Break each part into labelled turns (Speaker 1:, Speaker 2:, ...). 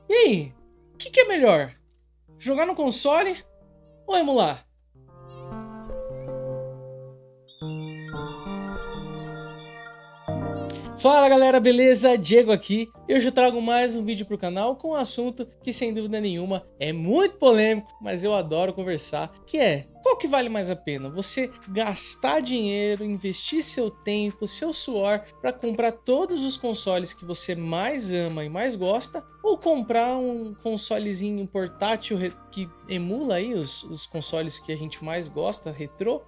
Speaker 1: E aí, o que é melhor? Jogar no console ou emular? Fala galera, beleza? Diego aqui. E hoje eu trago mais um vídeo pro canal com um assunto que sem dúvida nenhuma é muito polêmico, mas eu adoro conversar, que é: qual que vale mais a pena? Você gastar dinheiro, investir seu tempo, seu suor para comprar todos os consoles que você mais ama e mais gosta, ou comprar um consolezinho portátil que emula aí os consoles que a gente mais gosta, retrô,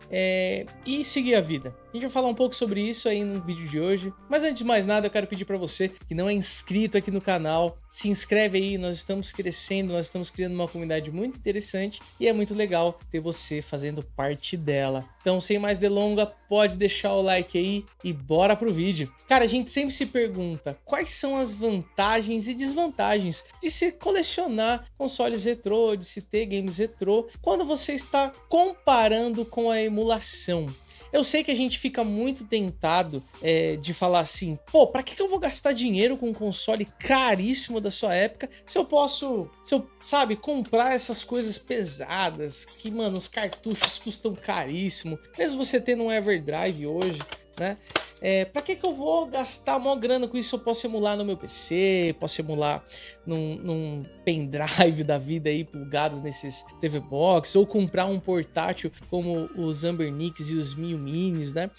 Speaker 1: e seguir a vida? A gente vai falar um pouco sobre isso aí no vídeo de hoje, mas antes de mais nada eu quero pedir para você que não é inscrito aqui no canal, se inscreve aí, nós estamos crescendo, nós estamos criando uma comunidade muito interessante e é muito legal ter você fazendo parte dela. Então, sem mais delonga, pode deixar o like aí e bora pro vídeo. Cara, a gente sempre se pergunta quais são as vantagens e desvantagens de se colecionar consoles retrô, de se ter games retrô, quando você está comparando com a emulação. Eu sei que a gente fica muito tentado de falar assim, pô, pra que eu vou gastar dinheiro com um console caríssimo da sua época se eu posso, sabe, comprar essas coisas pesadas, que, mano, os cartuchos custam caríssimo, mesmo você tendo um Everdrive hoje, né? Pra que eu vou gastar mó grana com isso? Eu posso emular no meu PC, posso emular num pendrive da vida aí plugado nesses TV Box, ou comprar um portátil como os Ambernicks e os Mio Minis, né?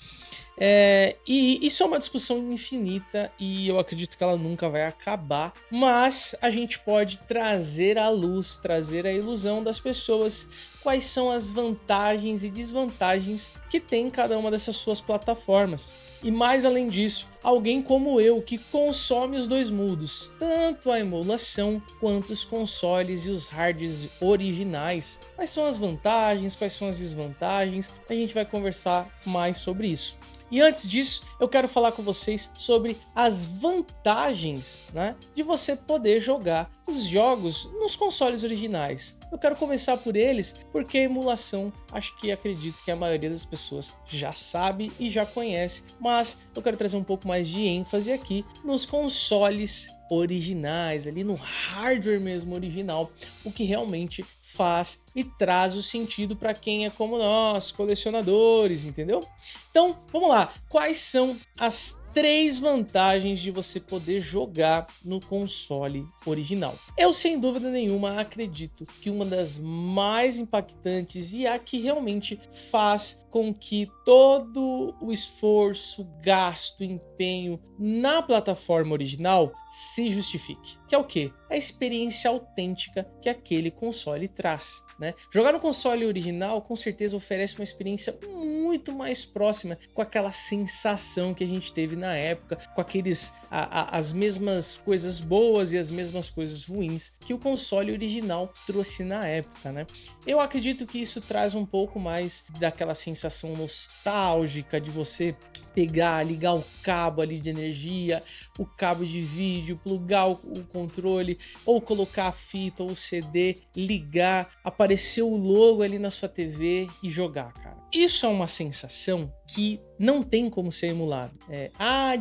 Speaker 1: E isso é uma discussão infinita e eu acredito que ela nunca vai acabar, mas a gente pode trazer à luz, trazer a ilusão das pessoas quais são as vantagens e desvantagens que tem cada uma dessas suas plataformas. E mais além disso, alguém como eu que consome os dois mundos, tanto a emulação quanto os consoles e os hardwares originais. Quais são as vantagens, quais são as desvantagens? A gente vai conversar mais sobre isso. E antes disso, eu quero falar com vocês sobre as vantagens, né, de você poder jogar os jogos nos consoles originais. Eu quero começar por eles porque a emulação, acredito que a maioria das pessoas já sabe e já conhece, mas eu quero trazer um pouco mais de ênfase aqui nos consoles originais, ali no hardware mesmo original, o que realmente faz e traz o sentido para quem é como nós, colecionadores, entendeu? Então, vamos lá. Quais são as 3 vantagens de você poder jogar no console original? Eu, sem dúvida nenhuma, acredito que uma das mais impactantes e a que realmente faz com que todo o esforço, gasto, empenho na plataforma original se justifique. Que é o quê? A experiência autêntica que aquele console traz, né? Jogar no console original com certeza oferece uma experiência muito mais próxima com aquela sensação que a gente teve na época, com aqueles as mesmas coisas boas e as mesmas coisas ruins que o console original trouxe na época, né? Eu acredito que isso traz um pouco mais daquela sensação nostálgica de você ligar o cabo ali de energia, o cabo de vídeo, plugar o controle, ou colocar a fita ou o CD, ligar, aparecer o logo ali na sua TV e jogar, cara. Isso é uma sensação que não tem como ser emulado.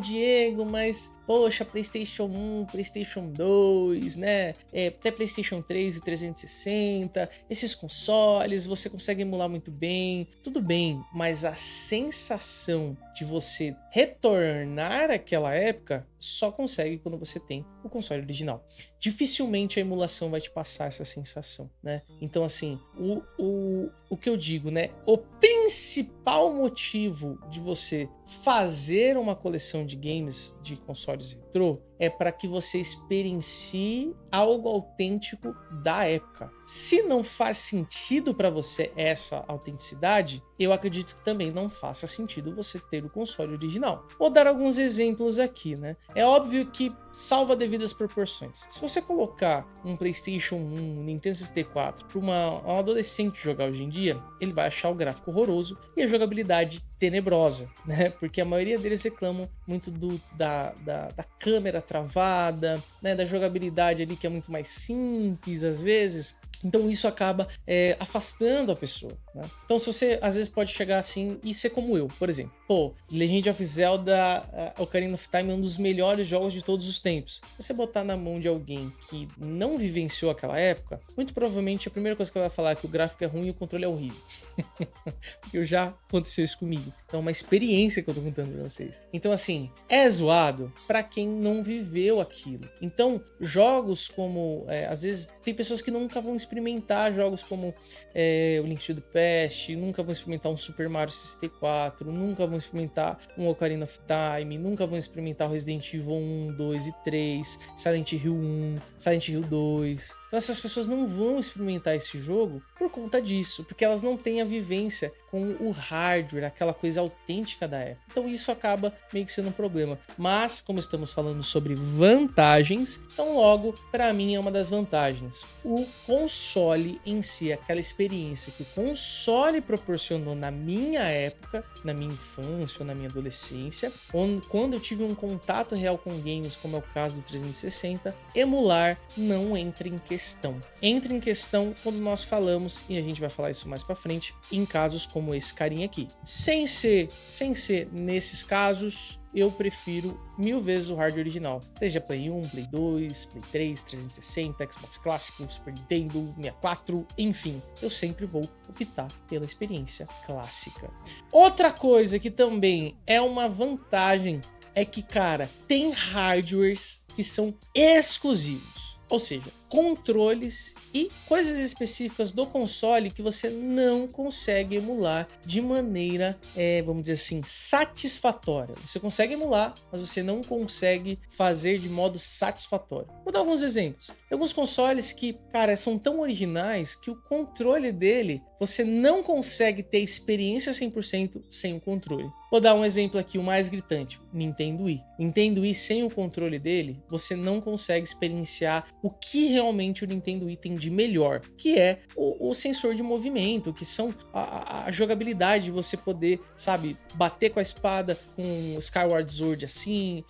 Speaker 1: Diego, mas poxa, PlayStation 1, PlayStation 2, né? Até PlayStation 3 e 360, esses consoles você consegue emular muito bem, tudo bem, mas a sensação de você retornar àquela época só consegue quando você tem o console original. Dificilmente a emulação vai te passar essa sensação, né? Então, assim, o que eu digo, né? O principal motivo de você fazer uma coleção de games de consoles retrô é para que você experiencie algo autêntico da época. Se não faz sentido para você essa autenticidade, eu acredito que também não faça sentido você ter o console original. Vou dar alguns exemplos aqui, né? É óbvio que salva devidas proporções. Se você colocar um PlayStation 1, um Nintendo 64 para um adolescente jogar hoje em dia, ele vai achar o gráfico horroroso e a jogabilidade tenebrosa, né? Porque a maioria deles reclamam muito da câmera travada, né? Da jogabilidade ali que é muito mais simples às vezes. Então isso acaba afastando a pessoa, né? Então se você às vezes pode chegar assim e ser como eu, por exemplo. Pô, Legend of Zelda Ocarina of Time é um dos melhores jogos de todos os tempos. Se você botar na mão de alguém que não vivenciou aquela época, muito provavelmente a primeira coisa que vai falar é que o gráfico é ruim e o controle é horrível. Porque já aconteceu isso comigo. Então é uma experiência que eu tô contando pra vocês. Então assim, é zoado pra quem não viveu aquilo. Então jogos como, às vezes tem pessoas que nunca vão experimentar jogos como o Link to the Past, nunca vão experimentar um Super Mario 64, nunca vão experimentar um Ocarina of Time, nunca vão experimentar o Resident Evil 1, 2 e 3, Silent Hill 1, Silent Hill 2. Então essas pessoas não vão experimentar esse jogo por conta disso, porque elas não têm a vivência com o hardware, aquela coisa autêntica da época. Então isso acaba meio que sendo um problema. Mas, como estamos falando sobre vantagens, então logo, para mim é uma das vantagens. O console em si, aquela experiência que o console proporcionou na minha época, na minha infância, na minha adolescência, quando eu tive um contato real com games, como é o caso do 360, emular não entra em questão. Entra em questão quando nós falamos, e a gente vai falar isso mais pra frente, em casos como esse carinha aqui. Sem ser nesses casos, eu prefiro 1000 vezes o hardware original. Seja Play 1, Play 2, Play 3, 360, Xbox clássico, Super Nintendo, 64, enfim. Eu sempre vou optar pela experiência clássica. Outra coisa que também é uma vantagem é que, cara, tem hardwares que são exclusivos. Ou seja, controles e coisas específicas do console que você não consegue emular de maneira, vamos dizer assim, satisfatória. Você consegue emular, mas você não consegue fazer de modo satisfatório. Vou dar alguns exemplos. Tem alguns consoles que, cara, são tão originais que o controle dele, você não consegue ter experiência 100% sem o controle. Vou dar um exemplo aqui, o mais gritante, Nintendo Wii. Nintendo Wii, sem o controle dele, você não consegue experienciar o que realmente o Nintendo Wii tem de melhor, que é o sensor de movimento, que são a jogabilidade de você poder, sabe, bater com a espada com o Skyward Sword assim,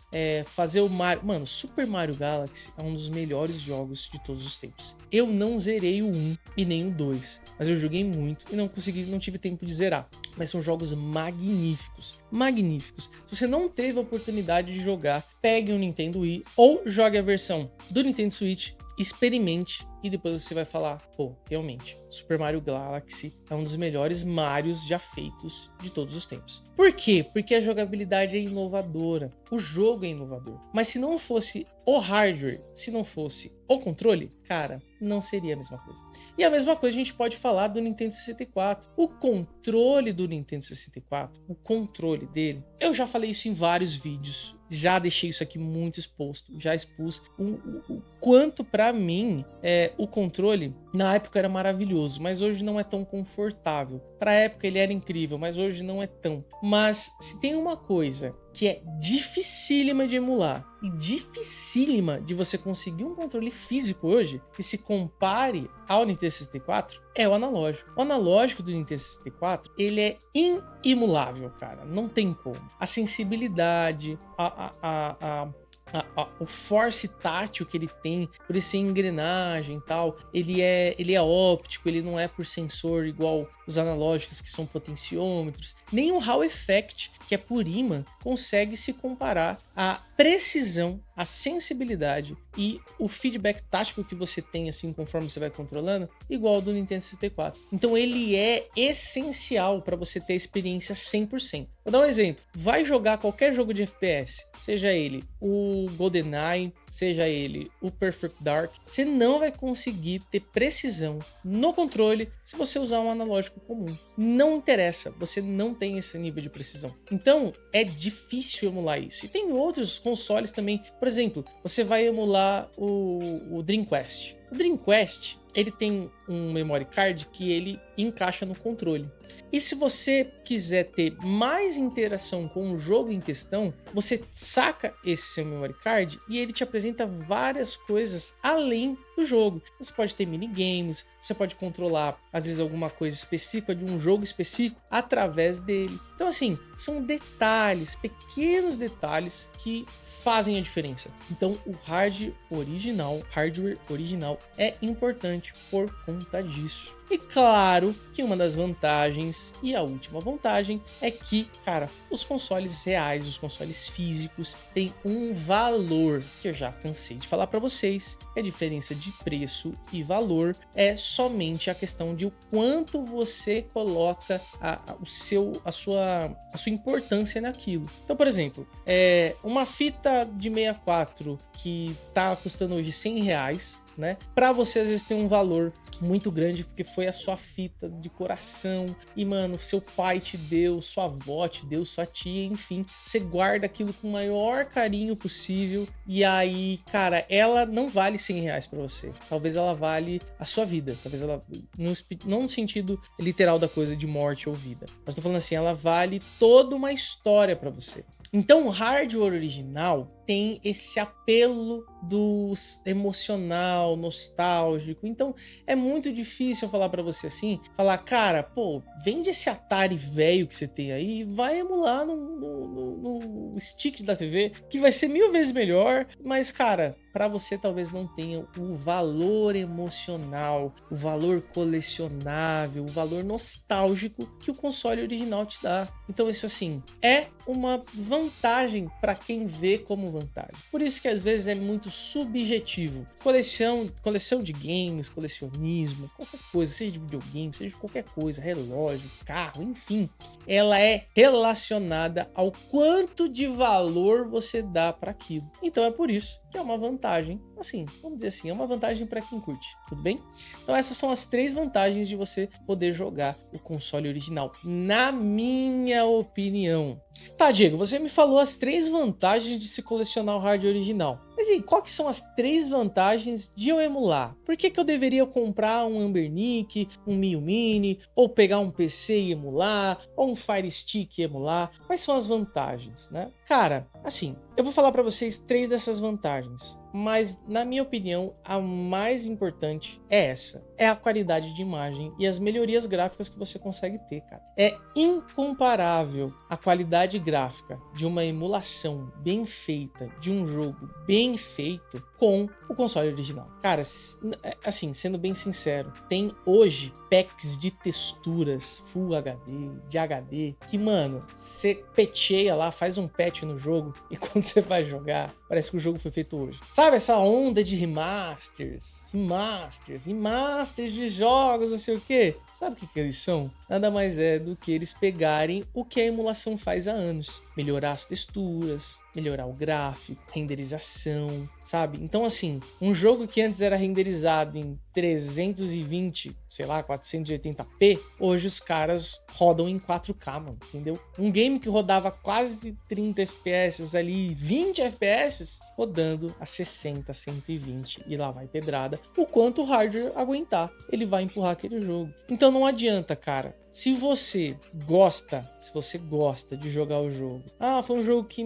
Speaker 1: fazer o Mario... Mano, Super Mario Galaxy é um dos melhores jogos de todos os tempos. Eu não zerei o 1 e nem o 2, mas eu joguei muito e não tive tempo de zerar. Mas são jogos magníficos, magníficos. Se você não teve a oportunidade de jogar, pegue um Nintendo Wii ou jogue a versão do Nintendo Switch, experimente e depois você vai falar, pô, realmente, Super Mario Galaxy é um dos melhores Marios já feitos de todos os tempos. Por quê? Porque a jogabilidade é inovadora, o jogo é inovador. Mas se não fosse o hardware, se não fosse o controle, cara, não seria a mesma coisa. E a mesma coisa a gente pode falar do Nintendo 64. O controle do Nintendo 64, o controle dele, eu já falei isso em vários vídeos, já deixei isso aqui muito exposto, já expus o quanto pra mim o controle na época era maravilhoso, mas hoje não é tão confortável. Pra época ele era incrível, mas hoje não é tão. Mas se tem uma coisa que é dificílima de emular e dificílima de você conseguir um controle físico hoje que se compare ao Nintendo 64, é o analógico. O analógico do Nintendo 64, ele é inemulável, cara, não tem como. A sensibilidade, o force tátil que ele tem, por ele ser engrenagem e tal, ele é óptico, ele não é por sensor igual os analógicos que são potenciômetros. Nem o Hall Effect, que é por ímã, consegue se comparar à precisão, à sensibilidade e o feedback tático que você tem assim conforme você vai controlando, igual ao do Nintendo 64. Então ele é essencial para você ter a experiência 100%. Vou dar um exemplo. Vai jogar qualquer jogo de FPS, seja ele o GoldenEye, seja ele o Perfect Dark, você não vai conseguir ter precisão no controle se você usar um analógico comum. Não interessa, você não tem esse nível de precisão. Então, é difícil emular isso. E tem outros consoles também. Por exemplo, você vai emular o Dreamcast. O Dreamcast, ele tem um memory card que ele encaixa no controle. E se você quiser ter mais interação com o jogo em questão, você saca esse seu memory card e ele te apresenta várias coisas além do jogo. Você pode ter minigames, você pode controlar, às vezes, alguma coisa específica de um jogo específico através dele. Então, assim, são detalhes, pequenos detalhes que fazem a diferença. Então, o hardware original é importante por conta conta disso. E claro que uma das vantagens, e a última vantagem, é que, cara, os consoles reais, os consoles físicos, têm um valor que eu já cansei de falar para vocês. A diferença de preço e valor é somente a questão de o quanto você coloca a sua importância naquilo. Então, por exemplo, uma fita de 64 que tá custando hoje R$100, né? Para você às vezes tem um valor muito grande porque foi a sua fita de coração e, mano, seu pai te deu, sua avó te deu, sua tia, enfim, você guarda aquilo com o maior carinho possível e aí, cara, ela não vale R$100 para você, talvez ela vale a sua vida, talvez ela, não no sentido literal da coisa de morte ou vida, mas tô falando assim, ela vale toda uma história para você. Então o hardware original tem esse apelo do emocional, nostálgico. Então é muito difícil eu falar pra você assim, falar, cara, pô, vende esse Atari velho que você tem aí e vai emular no stick da TV, que vai ser 1000 vezes melhor, mas, cara, para você talvez não tenha o valor emocional, o valor colecionável, o valor nostálgico que o console original te dá. Então isso, assim, é uma vantagem para quem vê como vantagem. Por isso que às vezes é muito subjetivo. Coleção de games, colecionismo, qualquer coisa, seja de videogame, seja de qualquer coisa, relógio, carro, enfim, ela é relacionada ao quanto de valor você dá para aquilo. Então é por isso que é uma vantagem, assim, vamos dizer assim, é uma vantagem para quem curte, tudo bem? Então essas são as 3 vantagens de você poder jogar o console original, na minha opinião. Tá, Diego, você me falou as 3 vantagens de se colecionar o hardware original. Mas e quais são as 3 vantagens de eu emular? Por que eu deveria comprar um Anbernic, um Mio Mini, ou pegar um PC e emular, ou um Fire Stick e emular? Quais são as vantagens, né? Cara, assim, eu vou falar para vocês 3 dessas vantagens, mas na minha opinião, a mais importante é essa. É a qualidade de imagem e as melhorias gráficas que você consegue ter, cara. É incomparável a qualidade gráfica de uma emulação bem feita, de um jogo bem feito, com o console original. Cara, assim, sendo bem sincero, tem hoje packs de texturas Full HD, de HD, que, mano, você patcheia lá, faz um patch no jogo e quando você vai jogar, parece que o jogo foi feito hoje. Sabe essa onda de remasters de jogos, não sei o que? Sabe o que eles são? Nada mais é do que eles pegarem o que a emulação faz há anos. Melhorar as texturas, melhorar o gráfico, renderização, sabe? Então, assim, um jogo que antes era renderizado em 320, sei lá, 480p, hoje os caras rodam em 4K, mano, entendeu? Um game que rodava quase 30 FPS ali, 20 FPS, rodando a 60, 120 e lá vai pedrada. O quanto o hardware aguentar, ele vai empurrar aquele jogo. Então não adianta, cara. Se você gosta de jogar o jogo, foi um jogo que,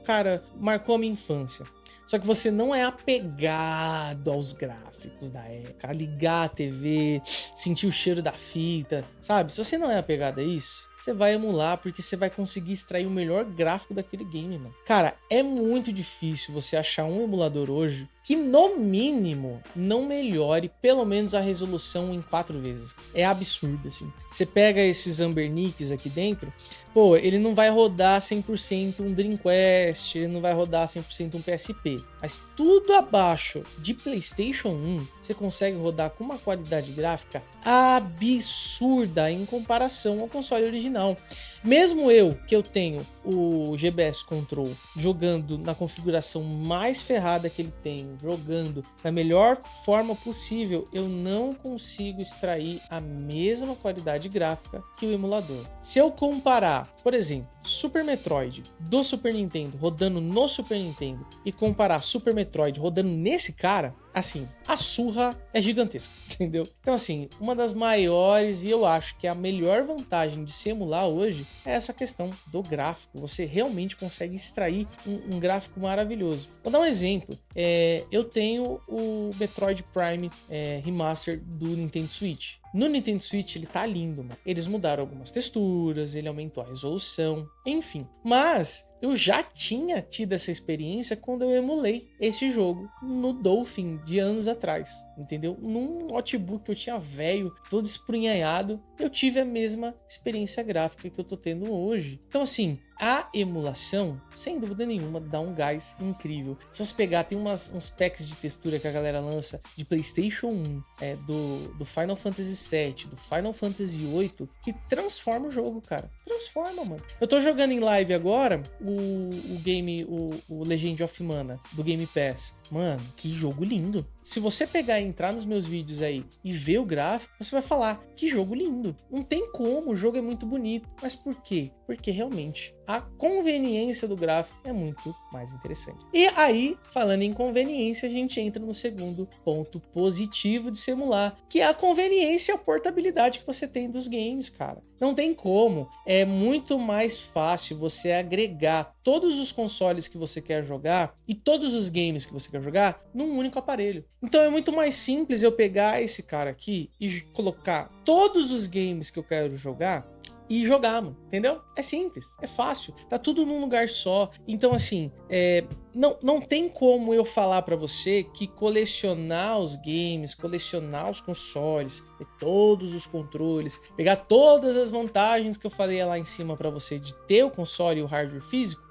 Speaker 1: cara, marcou a minha infância. Só que você não é apegado aos gráficos da época, a ligar a TV, sentir o cheiro da fita, sabe? Se você não é apegado a isso, você vai emular porque você vai conseguir extrair o melhor gráfico daquele game, mano. Cara, é muito difícil você achar um emulador hoje que, no mínimo, não melhore pelo menos a resolução em 4 vezes. É absurdo, assim. Você pega esses Anbernics aqui dentro, pô, ele não vai rodar 100% um Dreamcast, ele não vai rodar 100% um PSP. Mas tudo abaixo de PlayStation 1, você consegue rodar com uma qualidade gráfica absurda em comparação ao console original. Mesmo eu, que eu tenho o GBS Control jogando na configuração mais ferrada que ele tem, jogando da melhor forma possível, eu não consigo extrair a mesma qualidade gráfica que o emulador. Se eu comparar, por exemplo, Super Metroid do Super Nintendo rodando no Super Nintendo e comparar Super Metroid rodando nesse cara, assim, a surra é gigantesca, entendeu? Então, assim, uma das maiores e eu acho que é a melhor vantagem de se emular hoje é essa questão do gráfico. Você realmente consegue extrair um gráfico maravilhoso. Vou dar um exemplo. Eu tenho o Metroid Prime Remaster do Nintendo Switch. No Nintendo Switch ele tá lindo, mano. Eles mudaram algumas texturas, ele aumentou a resolução, enfim. Mas eu já tinha tido essa experiência quando eu emulei esse jogo no Dolphin de anos atrás, entendeu? Num notebook que eu tinha velho, todo esprunhado, eu tive a mesma experiência gráfica que eu tô tendo hoje. Então assim, a emulação, sem dúvida nenhuma, dá um gás incrível. Se você pegar, tem uns packs de textura que a galera lança de PlayStation 1, do Final Fantasy VII, do Final Fantasy VIII, que transforma o jogo, cara. Transforma, mano. Eu tô jogando em live agora o Legend of Mana, do Game Pass. Mano, que jogo lindo. Se você pegar e entrar nos meus vídeos aí e ver o gráfico, você vai falar, que jogo lindo. Não tem como, o jogo é muito bonito. Mas por quê? Porque realmente a conveniência do gráfico é muito mais interessante. E aí, falando em conveniência, a gente entra no segundo ponto positivo de se emular, que é a conveniência e a portabilidade que você tem dos games, cara. Não tem como. É muito mais fácil você agregar todos os consoles que você quer jogar e todos os games que você quer jogar num único aparelho. Então é muito mais simples eu pegar esse cara aqui e colocar todos os games que eu quero jogar e jogar, mano, entendeu? É simples, é fácil, tá tudo num lugar só. Então assim, não tem como eu falar pra você que colecionar os games, colecionar os consoles, ter todos os controles, pegar todas as vantagens que eu falei lá em cima pra você de ter o console e o hardware físico,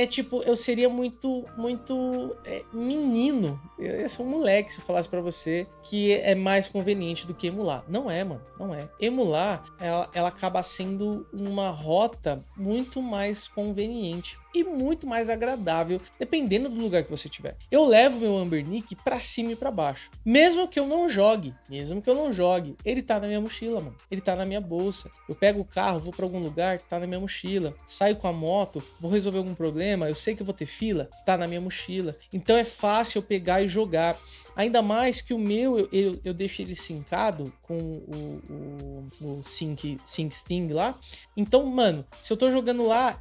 Speaker 1: tipo, eu seria muito menino. Eu ia ser um moleque se eu falasse pra você que é mais conveniente do que emular. Não é, mano, não é. Emular, ela acaba sendo uma rota muito mais conveniente e muito mais agradável, dependendo do lugar que você tiver. Eu levo meu Ambernic pra cima e pra baixo. Mesmo que eu não jogue, ele tá na minha mochila, mano. Ele tá na minha bolsa. Eu pego o carro, vou pra algum lugar, tá na minha mochila. Saio com a moto, vou resolver algum problema, eu sei que eu vou ter fila, tá na minha mochila. Então é fácil eu pegar e jogar. Ainda mais que o meu, eu deixo ele sincado com o Sync Thing lá. Então, mano, se eu tô jogando lá,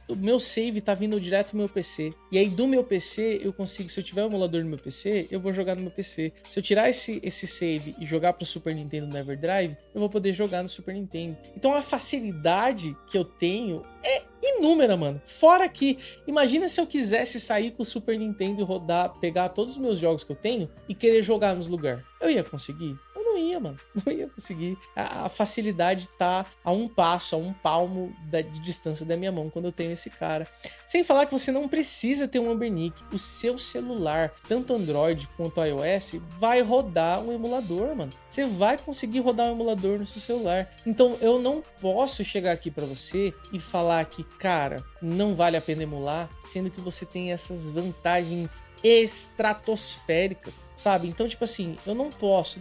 Speaker 1: o meu save tá vindo direto do meu PC. E aí do meu PC, eu consigo, se eu tiver um emulador no meu PC, eu vou jogar no meu PC. Se eu tirar esse save e jogar pro Super Nintendo no Everdrive, eu vou poder jogar no Super Nintendo. Então a facilidade que eu tenho é inúmera, mano. Fora que, imagina se eu quisesse sair com o Super Nintendo e rodar, pegar todos os meus jogos que eu tenho e querer jogar nos lugares. Eu ia conseguir? Eu não ia, mano. Não ia conseguir. A facilidade tá a um passo, a um palmo de distância da minha mão quando eu tenho esse cara. Sem falar que você não precisa ter um Ambernic. O seu celular, tanto Android quanto iOS, vai rodar um emulador, mano. Você vai conseguir rodar um emulador no seu celular. Então eu não posso chegar aqui pra você e falar que, cara, não vale a pena emular, sendo que você tem essas vantagens estratosféricas, sabe? Então, tipo assim, eu não posso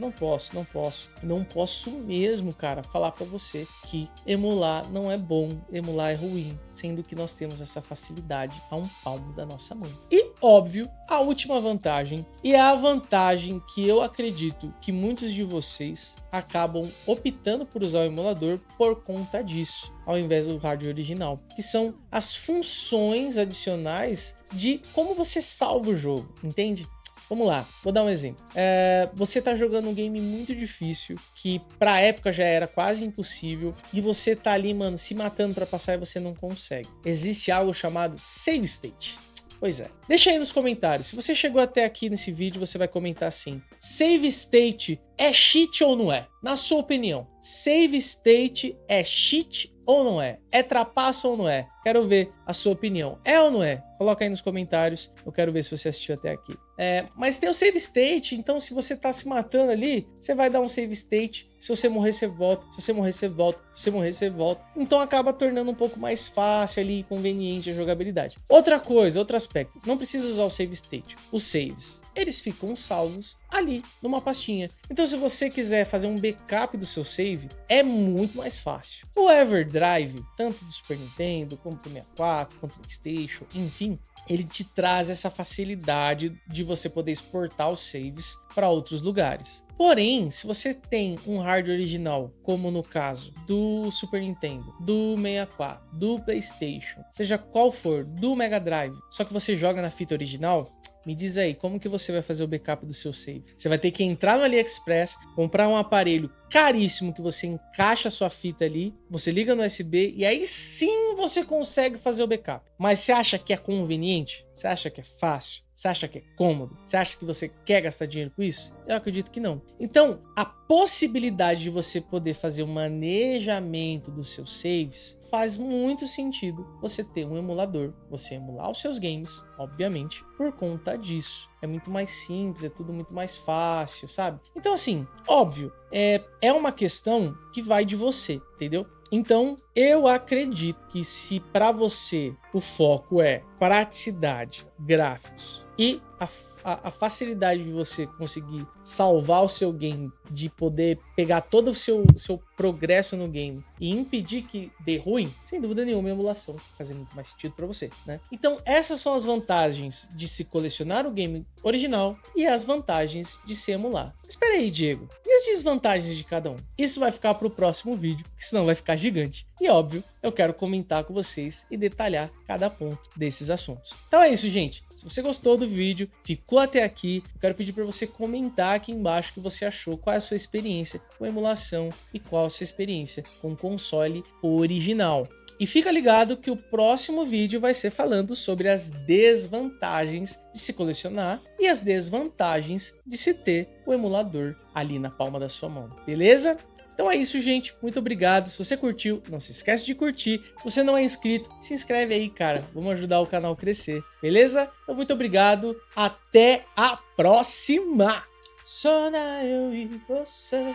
Speaker 1: mesmo, cara, falar pra você que emular não é bom, emular é ruim, sendo que nós temos essa facilidade a um palmo da nossa mão. E, óbvio, a última vantagem, e é a vantagem que eu acredito que muitos de vocês acabam optando por usar o emulador por conta disso, ao invés do hardware original, que são as funções adicionais de como você salva o jogo, entende? Vamos lá, vou dar um exemplo. Você tá jogando um game muito difícil, que pra época já era quase impossível, e você tá ali, mano, se matando pra passar e você não consegue. Existe algo chamado Save State. Pois é. Deixa aí nos comentários. Se você chegou até aqui nesse vídeo, você vai comentar assim: Save State é cheat ou não é? Na sua opinião, Save State é cheat ou não é? É trapaço ou não é? Quero ver a sua opinião. É ou não é? Coloca aí nos comentários. Eu quero ver se você assistiu até aqui. Mas tem o Save State, então se você tá se matando ali, você vai dar um Save State. Se você morrer, você volta. Se você morrer, você volta. Se você morrer, você volta. Então acaba tornando um pouco mais fácil ali e conveniente a jogabilidade. Outra coisa, outro aspecto. Não precisa usar o Save State. Os saves, eles ficam salvos ali numa pastinha. Então se você quiser fazer um backup do seu save, é muito mais fácil. O Everdrive, tanto do Super Nintendo, como do 64, quanto do PlayStation, enfim, ele te traz essa facilidade de você poder exportar os saves para outros lugares. Porém, se você tem um hardware original, como no caso do Super Nintendo, do 64, do PlayStation, seja qual for, do Mega Drive, só que você joga na fita original, me diz aí, como que você vai fazer o backup do seu save? Você vai ter que entrar no AliExpress, comprar um aparelho caríssimo que você encaixa a sua fita ali, você liga no USB e aí sim você consegue fazer o backup. Mas você acha que é conveniente? Você acha que é fácil? Você acha que é cômodo? Você acha que você quer gastar dinheiro com isso? Eu acredito que não. Então, a possibilidade de você poder fazer o manejamento dos seus saves faz muito sentido você ter um emulador, você emular os seus games, obviamente, por conta disso. É muito mais simples, é tudo muito mais fácil, sabe? Então, assim, óbvio, é uma questão que vai de você, entendeu? Então, eu acredito que se para você o foco é praticidade, gráficos e a facilidade de você conseguir salvar o seu game, de poder pegar todo o seu progresso no game e impedir que dê ruim, sem dúvida nenhuma, a emulação vai fazer muito mais sentido para você, né? Então, essas são as vantagens de se colecionar o game original e as vantagens de se emular. Espera aí, Diego. E as desvantagens de cada um? Isso vai ficar para o próximo vídeo, porque senão vai ficar gigante. E óbvio, eu quero comentar com vocês e detalhar cada ponto desses assuntos. Então é isso, gente. Se você gostou do vídeo, ficou até aqui, eu quero pedir para você comentar aqui embaixo o que você achou, qual é a sua experiência com emulação e qual a sua experiência com o console original. E fica ligado que o próximo vídeo vai ser falando sobre as desvantagens de se colecionar e as desvantagens de se ter o emulador ali na palma da sua mão, beleza? Então é isso, gente. Muito obrigado. Se você curtiu, não se esquece de curtir. Se você não é inscrito, se inscreve aí, cara. Vamos ajudar o canal a crescer, beleza? Então muito obrigado. Até a próxima! Só eu e você.